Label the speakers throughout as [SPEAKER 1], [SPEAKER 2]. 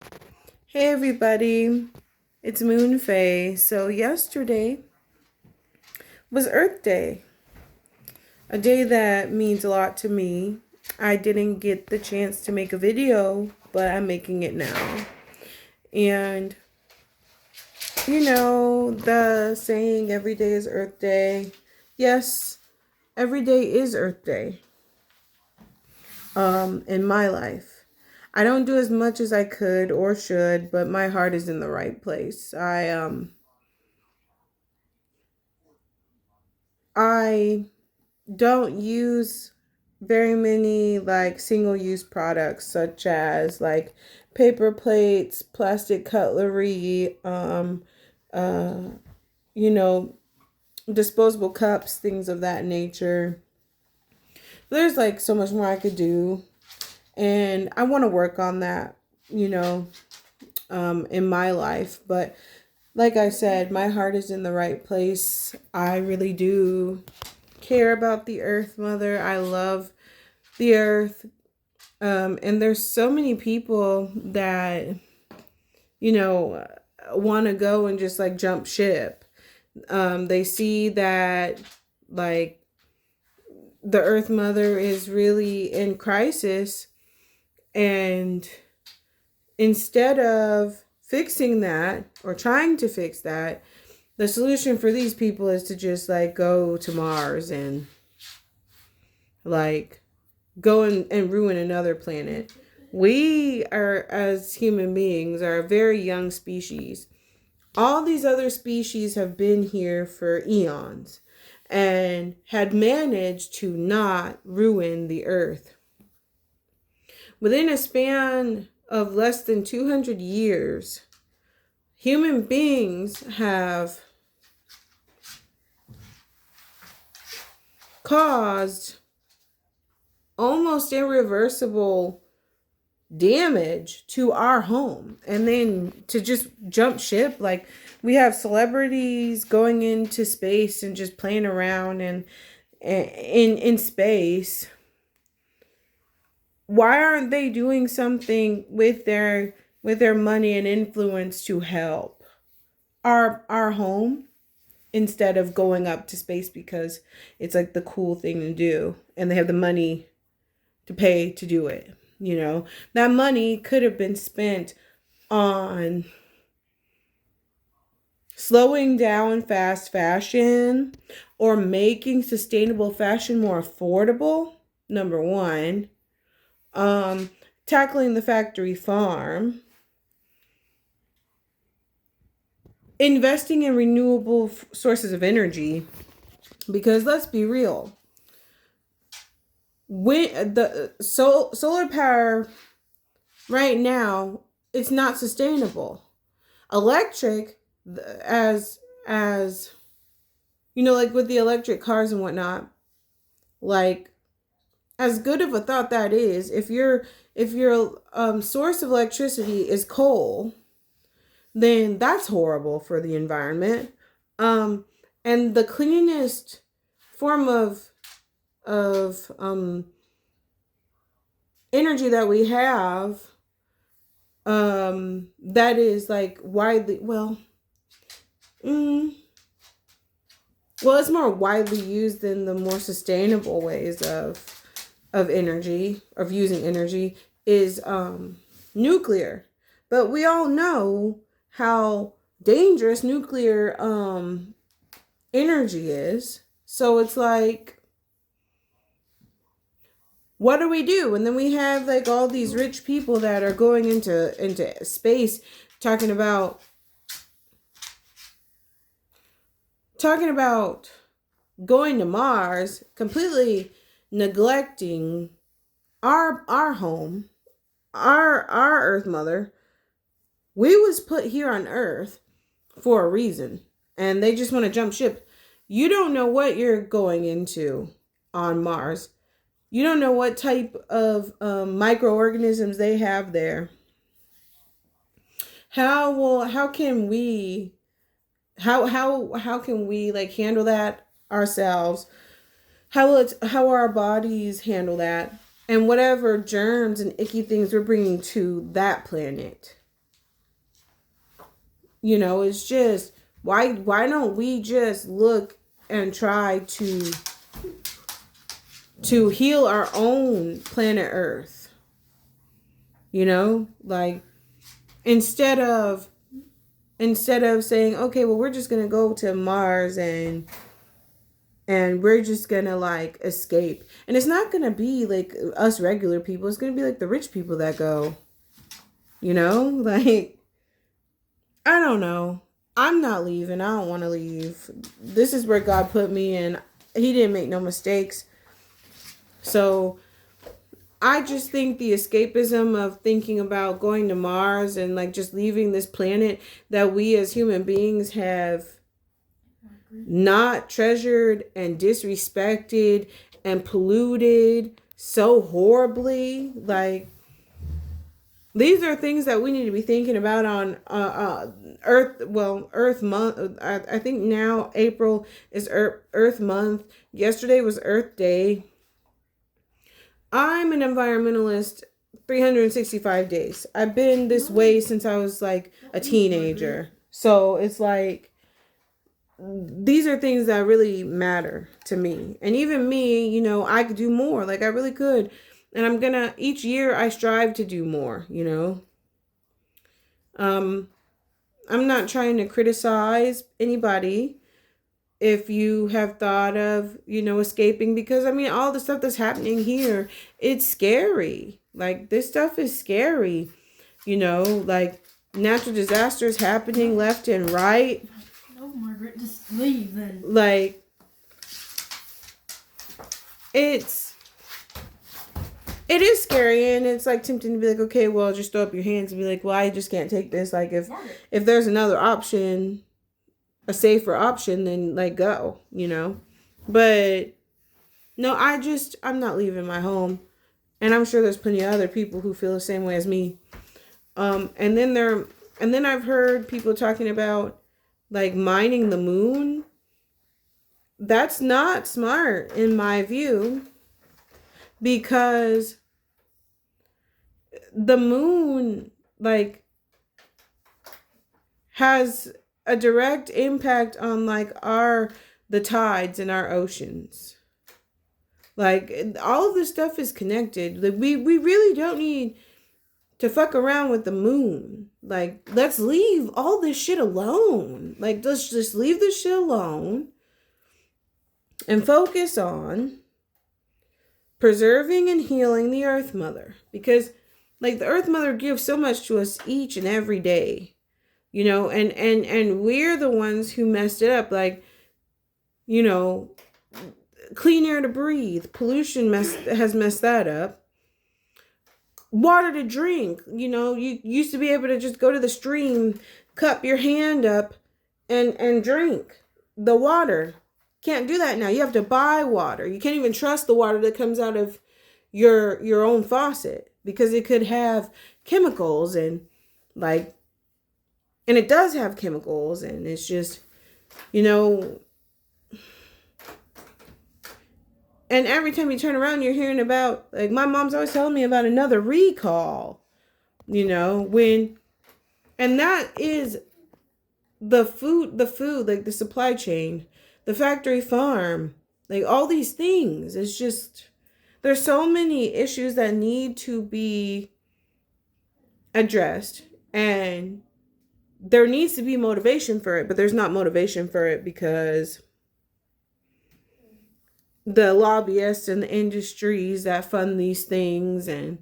[SPEAKER 1] Hey everybody, it's Moon Faye. So yesterday was Earth Day, a day that means a lot to me. I didn't get the chance to make a video, but I'm making it now. And the saying every day is Earth Day. Yes, every day is Earth Day. In my life. I don't do as much as I could or should, but my heart is in the right place. I don't use very many like single use products such as like paper plates, plastic cutlery, uh, you know, disposable cups, things of that nature. There's like so much more I could do, and I want to work on that, you know, in my life. But like I said, my heart is in the right place. I really do care about the earth mother. I love the earth. And there's so many people that, you know, want to go and just like jump ship. They see that like the earth mother is really in crisis, and instead of fixing that or trying to fix that, the solution for these people is to just like go to Mars and like go and ruin another planet. We are, as human beings, are a very young species. All these other species have been here for eons and had managed to not ruin the earth. Within a span of less than 200 years, human beings have caused almost irreversible damage to our home. And then to just jump ship, like we have celebrities going into space and just playing around and in space. Why aren't they doing something with their money and influence to help our home instead of going up to space because it's like the cool thing to do and they have the money to pay to do it? That money could have been spent on slowing down fast fashion or making sustainable fashion more affordable. Number one, tackling the factory farm, investing in renewable sources of energy. Because let's be real, when the solar power right now, it's not sustainable. Electric, as like with the electric cars and whatnot, like as good of a thought that is, if your source of electricity is coal, then that's horrible for the environment. And the cleanest form of energy that we have, that is like widely mm, it's more widely used than the more sustainable ways of energy, of using energy, is nuclear. But we all know how dangerous nuclear energy is. So it's like, what do we do? And then we have like all these rich people that are going into space talking about going to Mars, completely neglecting our home, our Earth Mother. We was put here on Earth for a reason, and they just want to jump ship. You don't know what you're going into on Mars. You don't know what type of microorganisms they have there. How can we how can we like handle that ourselves? How our bodies handle that, and whatever germs and icky things we're bringing to that planet. It's just why don't we just look and try to heal our own planet Earth? Like instead of saying, okay, well, we're just gonna go to Mars and we're just gonna like escape. And it's not gonna be like us regular people, it's gonna be like the rich people that go. Like, I don't know. I'm not leaving. I don't want to leave. This is where God put me, and He didn't make no mistakes. So I just think the escapism of thinking about going to Mars and like just leaving this planet that we as human beings have not treasured and disrespected and polluted so horribly, like, these are things that we need to be thinking about on Earth Month. I think now April is Earth Month. Yesterday was Earth Day. I'm an environmentalist 365 days. I've been this way since I was like a teenager. So it's like, these are things that really matter to me. And even me, I could do more. Like, I really could. And each year I strive to do more, I'm not trying to criticize anybody if you have thought of, escaping, because all the stuff that's happening here, it's scary. Like, this stuff is scary, like natural disasters happening left and right.
[SPEAKER 2] No, Margaret, just leave then.
[SPEAKER 1] Like, it is scary, and it's like tempting to be like, okay, well, just throw up your hands and be like, well, I just can't take this. Like, if there's another option, a safer option, then like go, But no, I'm not leaving my home, and I'm sure there's plenty of other people who feel the same way as me. And then I've heard people talking about like mining the moon. That's not smart in my view, because the moon like has a direct impact on like the tides in our oceans. Like, all of this stuff is connected. Like, we really don't need to fuck around with the moon. Like, let's leave all this shit alone. Like, let's just leave this shit alone and focus on preserving and healing the Earth Mother. Because like, the Earth Mother gives so much to us each and every day, and we're the ones who messed it up. Like, clean air to breathe, pollution has messed that up. Water to drink, you used to be able to just go to the stream, cup your hand up and drink the water. Can't do that now. You have to buy water. You can't even trust the water that comes out of your own faucet, because it could have chemicals and it does have chemicals, and it's just, and every time you turn around, you're hearing about, like, my mom's always telling me about another recall, and that is the food, like the supply chain, the factory farm, like all these things. It's just, there's so many issues that need to be addressed, and there needs to be motivation for it, but there's not motivation for it because the lobbyists and the industries that fund these things and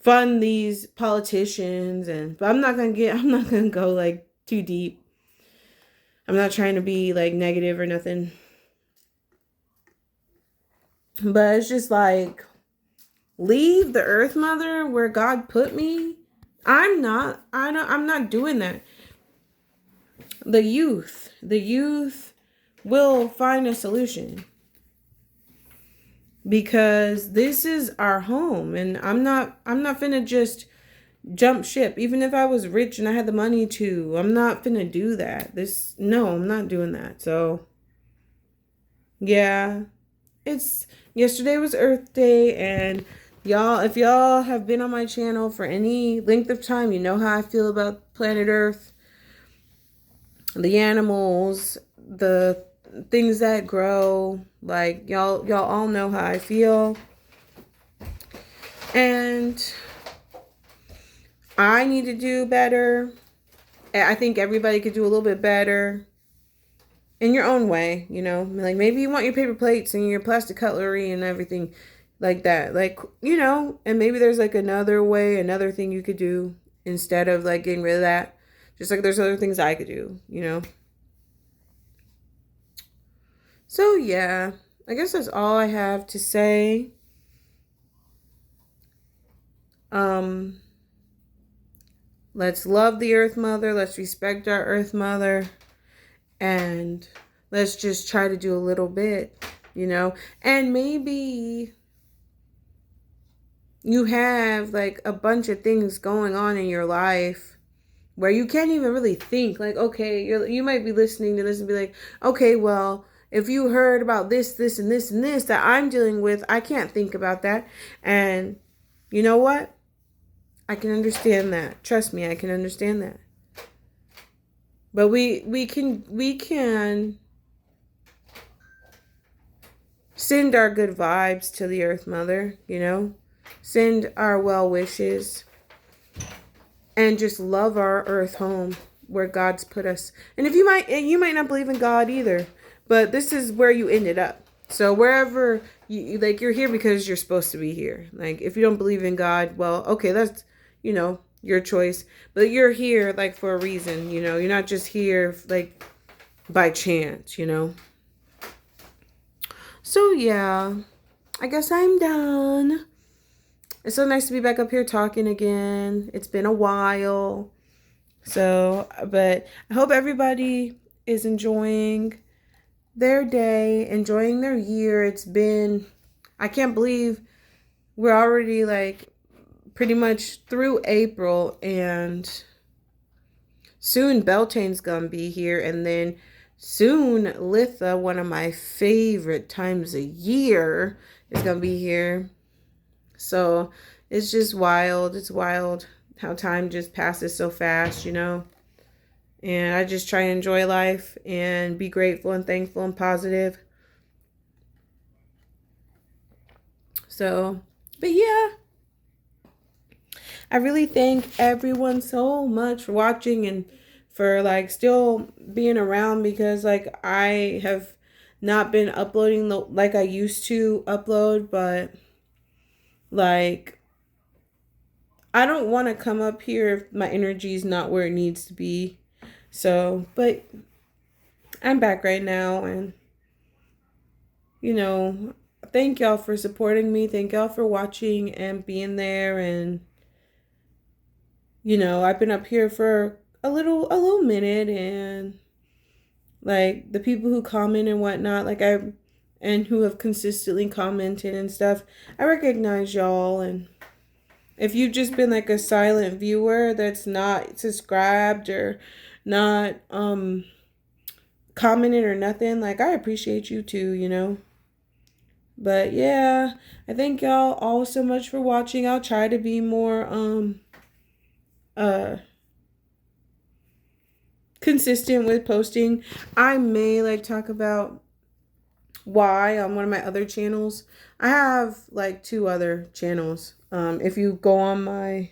[SPEAKER 1] fund these politicians, but I'm not gonna go like too deep. I'm not trying to be like negative or nothing. But it's just like, leave the Earth Mother where God put me. I'm not doing that. The youth will find a solution, because this is our home, and I'm not finna just jump ship. Even if I was rich and I had the money to, I'm not finna do that. I'm not doing that. So yeah, yesterday was Earth Day, and Y'all, if y'all have been on my channel for any length of time, you know how I feel about planet Earth, the animals, the things that grow. Like, y'all all know how I feel. And I need to do better. I think everybody could do a little bit better in your own way, you know. Like, maybe you want your paper plates and your plastic cutlery and everything like that. Like, you know, and maybe there's like another way, another thing you could do instead of like getting rid of that. Just like there's other things I could do, you know. So yeah, I guess that's all I have to say. Let's love the Earth Mother. Let's respect our Earth Mother. And let's just try to do a little bit, you know. And maybe you have like a bunch of things going on in your life where you can't even really think. Like, okay, you might be listening to this and be like, okay, well, if you heard about this, this, and this, and this that I'm dealing with, I can't think about that. And you know what? I can understand that. Trust me, I can understand that. But we can send our good vibes to the Earth Mother, you know? Send our well wishes and just love our earth home where God's put us. And if you might not believe in God either, but this is where you ended up. So wherever you like, you're here because you're supposed to be here. Like, if you don't believe in God, well, okay, that's, you know, your choice. But you're here like for a reason, you know. You're not just here like by chance, you know. So yeah, I guess I'm done. It's so nice to be back up here talking again. It's been a while. So, but I hope everybody is enjoying their day, enjoying their year. It's been, I can't believe we're already like pretty much through April, and soon Beltane's gonna be here, and then soon Litha, one of my favorite times a year, is gonna be here. So it's just wild. It's wild how time just passes so fast, you know. And I just try and enjoy life and be grateful and thankful and positive. So, but yeah. I really thank everyone so much for watching and for like still being around, because like I have not been uploading like I used to upload, but like I don't want to come up here if my energy is not where it needs to be. So, but I'm back right now, and you know, thank y'all for supporting me. Thank y'all for watching and being there. And you know, I've been up here for a little minute, and like the people who comment and whatnot, like and who have consistently commented and stuff, I recognize y'all. And if you've just been like a silent viewer that's not subscribed or not commented or nothing, like I appreciate you too, you know. But yeah, I thank y'all all so much for watching. I'll try to be more consistent with posting. I may like talk about why on one of my other channels. I have like 2 other channels. If you go on my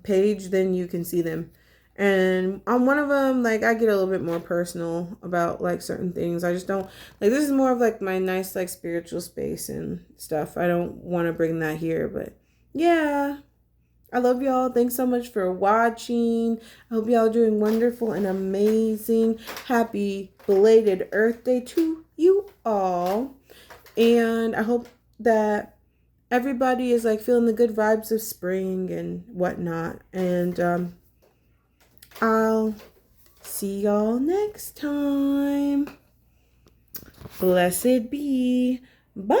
[SPEAKER 1] page, then you can see them. And on one of them, like I get a little bit more personal about like certain things. I just don't like, this is more of like my nice like spiritual space and stuff. I don't want to bring that here, but yeah. I love y'all. Thanks so much for watching. I hope y'all doing wonderful and amazing. Happy belated Earth Day to you all. And I hope that everybody is like feeling the good vibes of spring and whatnot. And I'll see y'all next time. Blessed be. Bye.